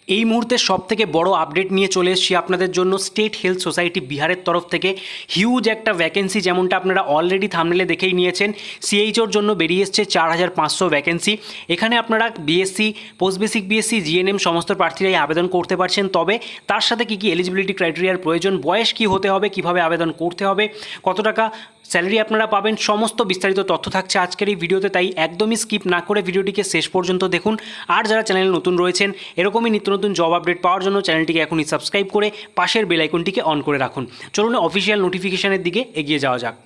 এই মুহূর্তে সবথেকে বড় আপডেট নিয়ে চলে এসেছি আপনাদের জন্য। স্টেট হেলথ সোসাইটি বিহারের তরফ থেকে হিউজ একটা ভ্যাকেন্সি, যেমনটা আপনারা অলরেডি থাম্বনেলে দেখেই নিয়েছেন, সিএইচওর জন্য বেরিয়ে এসছে 4500 ভ্যাকেন্সি। এখানে আপনারা BSc, post basic BSc, GNM সমস্ত প্রার্থীরাই আবেদন করতে পারছেন। তবে তার সাথে কী কী এলিজিবিলিটি ক্রাইটেরিয়ার প্রয়োজন, বয়স কী হতে হবে, কিভাবে আবেদন করতে হবে, কত টাকা স্যালারি আপনারা পাবেন, সমস্ত বিস্তারিত তথ্য থাকছে আজকের এই ভিডিওতে। তাই একদমই স্কিপ না করে ভিডিওটিকে শেষ পর্যন্ত দেখুন। আর যারা চ্যানেলে নতুন রয়েছেন, এরকমই নিত্য নতুন জব আপডেট পাওয়ার জন্য চ্যানেলটিকে এখনই সাবস্ক্রাইব করে পাশের বেল আইকনটিকে অন করে রাখুন। চলুন অফিসিয়াল নোটিফিকেশনের দিকে এগিয়ে যাওয়া যাক।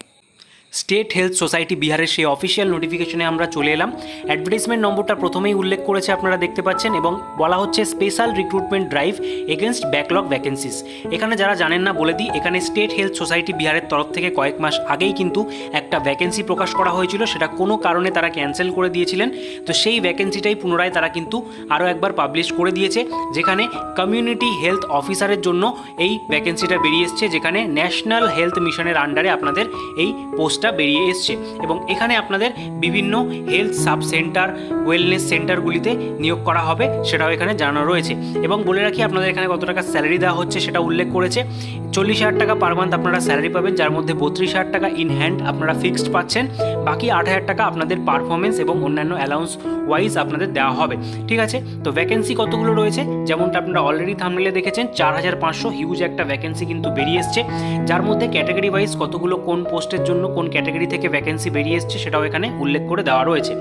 স্টেট হেলথ সোসাইটি বিহারের সেই অফিসিয়াল নোটিফিকেশনে আমরা চলে এলাম। অ্যাডভার্টাইজমেন্ট নম্বরটা প্রথমেই উল্লেখ করেছে, আপনারা দেখতে পাচ্ছেন, এবং বলা হচ্ছে special recruitment drive against backlog vacancies. এখানে যারা জানেন না বলে দিই, এখানে স্টেট হেলথ সোসাইটি বিহারের তরফ থেকে কয়েক মাস আগেই কিন্তু একটা ভ্যাকেন্সি প্রকাশ করা হয়েছিল, সেটা কোনো কারণে তারা ক্যান্সেল করে দিয়েছিলেন। তো সেই ভ্যাকেন্সিটাই পুনরায় তারা কিন্তু আরও একবার পাবলিশ করে দিয়েছে, যেখানে কমিউনিটি হেলথ অফিসারের জন্য এই ভ্যাকেন্সিটা বেরিয়ে এসছে, যেখানে ন্যাশনাল হেলথ মিশনের আন্ডারে আপনাদের এই পোস্টটা বেরিয়ে এসছে। এবং এখানে আপনাদের বিভিন্ন হেলথ সাব সেন্টার, ওয়েলনেস সেন্টারগুলিতে নিয়োগ করা হবে, সেটাও এখানে জানানো রয়েছে। এবং বলে রাখি, আপনাদের এখানে কত টাকা স্যালারি দেওয়া হচ্ছে সেটা উল্লেখ করেছে। 40,000 টাকা পার মান্থ আপনারা স্যালারি পাবেন, যার মধ্যে 32,000 টাকা ইন হ্যান্ড আপনারা ফিক্সড পাচ্ছেন। বাকি 8,000 টাকা আপনাদের পারফরমেন্স এবং অন্যান্য অ্যালাউন্স ওয়াইজ আপনাদের দেওয়া হবে। ঠিক আছে, তো ভ্যাকেন্সি কতগুলো রয়েছে, যেমনটা আপনারা অলরেডি থাম্বনেলে দেখেছেন, 4500 হিউজ একটা ভ্যাকেন্সি কিন্তু বেরিয়ে এসছে, যার মধ্যে ক্যাটাগরি ওয়াইজ কতগুলো কোন পোস্টের জন্য কোন ক্যাটাগরি থেকে ভ্যাকেন্সি বেরিয়ে এসছে সেটাও এখানে উল্লেখ করে দেওয়া রয়েছে।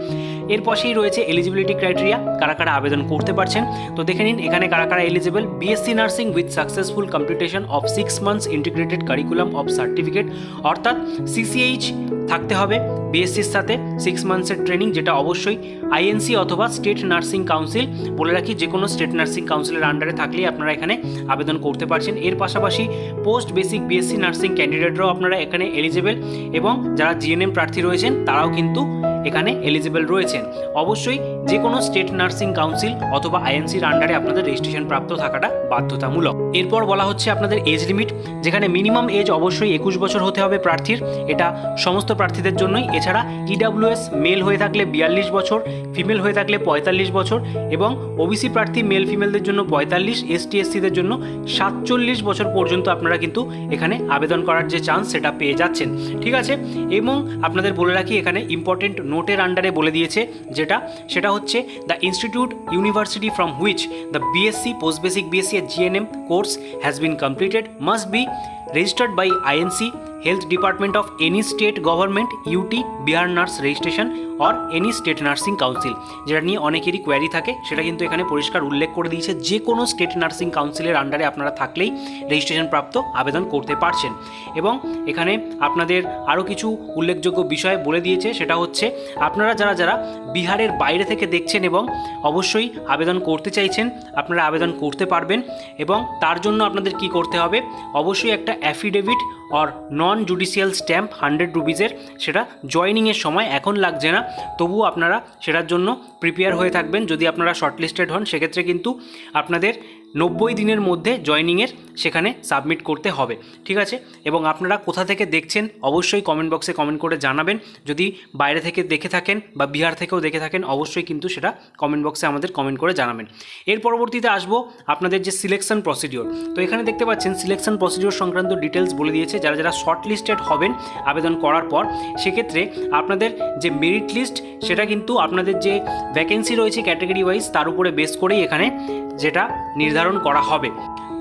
এর পাশেই রয়েছে এলিজিবিলিটি ক্রাইটেরিয়া, কারা কারা আবেদন করতে পারছেন। তো দেখে নিন এখানে কারা কারা eligible. BSc nursing with successful completion of 6 months integrated curriculum of certificate, অর্থাৎ সিসিএইচ থাকতে হবে বিএসসির সাথে 6 months ট্রেনিং, যেটা অবশ্যই আইএনসি অথবা স্টেট নার্সিং কাউন্সিল, বলে রাখি যে কোনো স্টেট নার্সিং কাউন্সিলের আন্ডারে থাকলেই আপনারা এখানে আবেদন করতে পারছেন। এর পাশাপাশি পোস্ট বেসিক বিএসসি নার্সিং ক্যান্ডিডেটরাও আপনারা এখানে এলিজিবল, এবং যারা জিএনএম প্রার্থী রয়েছেন তারাও কিন্তু এখানে এলিজিবল রয়েছেন। অবশ্যই যে কোনো স্টেট নার্সিং কাউন্সিল অথবা আইএনসির আন্ডারে আপনাদের রেজিস্ট্রেশন প্রাপ্ত থাকাটা বাধ্যতামূলক। এরপর বলা হচ্ছে আপনাদের এজ লিমিট, যেখানে মিনিমাম এজ অবশ্যই 21 বছর হতে হবে প্রার্থীর, এটা সমস্ত প্রার্থীদের জন্যই। এছাড়া ইডাব্লিউএস মেল হয়ে থাকলে 42 বছর, ফিমেল হয়ে থাকলে 45 বছর, এবং ওবিসি প্রার্থী মেল ফিমেলদের জন্য 45, এসটি এসসিদের জন্য 47 বছর পর্যন্ত আপনারা কিন্তু এখানে আবেদন করার যে চান্স সেটা পেয়ে যাচ্ছেন। ঠিক আছে, এবং আপনাদের বলে রাখি এখানে ইম্পর্টেন্ট নোটের আন্ডারে বলে দিয়েছে, সেটা হচ্ছে the institute university from which the BSc, post basic BSc আর GNM course has been completed must be registered by INC, Health Department of any state government, UT, Bihar Nurse Registration or any state nursing council, যেটা নিয়ে অনেকেরই query থাকে, সেটা কিন্তু এখানে পরিষ্কার উল্লেখ করে দিয়েছে। যে কোনো স্টেট নার্সিং কাউন্সিলের আন্ডারে আপনারা থাকলেই রেজিস্ট্রেশন প্রাপ্ত আবেদন করতে পারছেন। এবং এখানে আপনাদের আরও কিছু উল্লেখযোগ্য বিষয় বলে দিয়েছে, সেটা হচ্ছে আপনারা যারা বিহারের বাইরে থেকে দেখছেন এবং অবশ্যই আবেদন করতে চাইছেন, আপনারা আবেদন করতে পারবেন। এবং তার জন্য আপনাদের কি করতে হবে, অবশ্যই একটা affidavit or non judicial stamp 100 রুপিজের, সেটা জয়নিংয়ের সময়, এখন লাগছে না, তবুও আপনারা সেটার জন্য প্রিপেয়ার হয়ে থাকবেন। যদি আপনারা শর্টলিস্টেড হন সেক্ষেত্রে কিন্তু আপনাদের 90 দিনের মধ্যে জয়নিংয়ের সেখানে সাবমিট করতে হবে। ঠিক আছে, এবং আপনারা কোথা থেকে দেখছেন অবশ্যই কমেন্ট বক্সে কমেন্ট করে জানাবেন। যদি বাইরে থেকে দেখে থাকেন বা বিহার থেকেও দেখে থাকেন, অবশ্যই কিন্তু সেটা কমেন্ট বক্সে আমাদের কমেন্ট করে জানাবেন। এর পরবর্তীতে আসবো আপনাদের যে সিলেকশন প্রসিডিওর। তো এখানে দেখতে পাচ্ছেন সিলেকশন প্রসিডিওর সংক্রান্ত ডিটেলস বলে দিয়েছে। যারা শর্টলিস্টেড হবেন আবেদন করার পর, সেক্ষেত্রে আপনাদের যে মেরিট লিস্ট, সেটা কিন্তু আপনাদের যে ভ্যাকেন্সি রয়েছে ক্যাটাগরি ওয়াইজ তার উপরে বেস করেই এখানে যেটা নির্ধারণ করা হবে।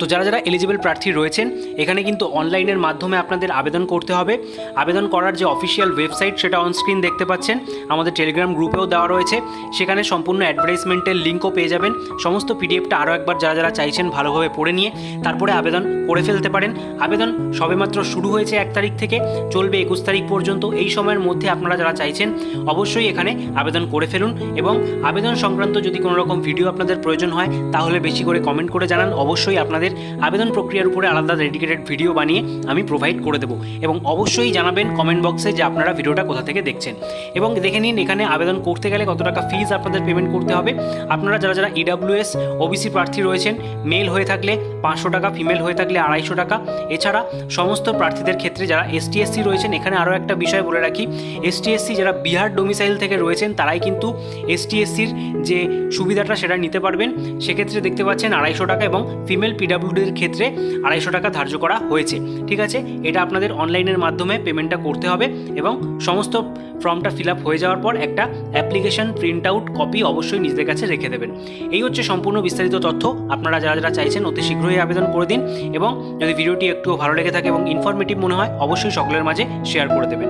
তো যারা এলিজিবল প্রার্থী রয়েছেন, এখানে কিন্তু অনলাইনের মাধ্যমে আপনাদের আবেদন করতে হবে। আবেদন করার যে অফিসিয়াল ওয়েবসাইট সেটা অনস্ক্রিন দেখতে পাচ্ছেন, আমাদের টেলিগ্রাম গ্রুপেও দেওয়া রয়েছে, সেখানে সম্পূর্ণ অ্যাডভার্টাইজমেন্টের লিঙ্কও পেয়ে যাবেন। সমস্ত পিডিএফটা আরও একবার যারা চাইছেন ভালোভাবে পড়ে নিয়ে তারপরে আবেদন করে ফেলতে পারেন। আবেদন সবেমাত্র শুরু হয়েছে 1 তারিখ থেকে, চলবে 21 তারিখ পর্যন্ত। এই সময়ের মধ্যে আপনারা যারা চাইছেন অবশ্যই এখানে আবেদন করে ফেলুন। এবং আবেদন সংক্রান্ত যদি কোনো রকম ভিডিও আপনাদের প্রয়োজন হয় তাহলে বেশি করে কমেন্ট করে জানান, অবশ্যই আপনাদের আপনাদের আবেদন প্রক্রিয়ার উপরে আলাদা ডেডিকেটেড ভিডিও বানিয়ে আমি প্রোভাইড করে দেবো। এবং অবশ্যই জানাবেন কমেন্ট বক্সে যে আপনারা ভিডিওটা কোথা থেকে দেখছেন। এবং দেখে নিন এখানে আবেদন করতে গেলে কত টাকা ফিজ আপনাদের পেমেন্ট করতে হবে। আপনারা যারা যারা ইডাব্লিউএস ওবিসি প্রার্থী রয়েছেন, মেল হয়ে থাকলে 500 টাকা, ফিমেল হয়ে থাকলে 250 টাকা। এছাড়া সমস্ত প্রার্থীদের ক্ষেত্রে যারা এসটি এসসি রয়েছেন, এখানে আরও একটা বিষয় বলে রাখি, এসটি এসসি যারা বিহার ডোমিসাইল থেকে রয়েছেন তারাই কিন্তু এসটি এসসির যে সুবিধাটা সেটা নিতে পারবেন। সেক্ষেত্রে দেখতে পাচ্ছেন 250 টাকা, এবং ফিমেল পিডাব্লিউডির ক্ষেত্রে 250 টাকা ধার্য করা হয়েছে। ঠিক আছে, এটা আপনাদের অনলাইনের মাধ্যমে পেমেন্টটা করতে হবে এবং সমস্ত ফর্মটা ফিল আপ হয়ে যাওয়ার পর একটা অ্যাপ্লিকেশন প্রিন্ট আউট কপি অবশ্যই নিজেদের কাছে রেখে দেবেন। এই হচ্ছে সম্পূর্ণ বিস্তারিত তথ্য। আপনারা যারা যারা চাইছেন অতি শীঘ্রই আবেদন করে দিন, এবং যদি ভিডিওটি একটুও ভালো লেগে থাকে এবং ইনফরমেটিভ মনে হয় অবশ্যই সকলের মাঝে শেয়ার করে দেবেন।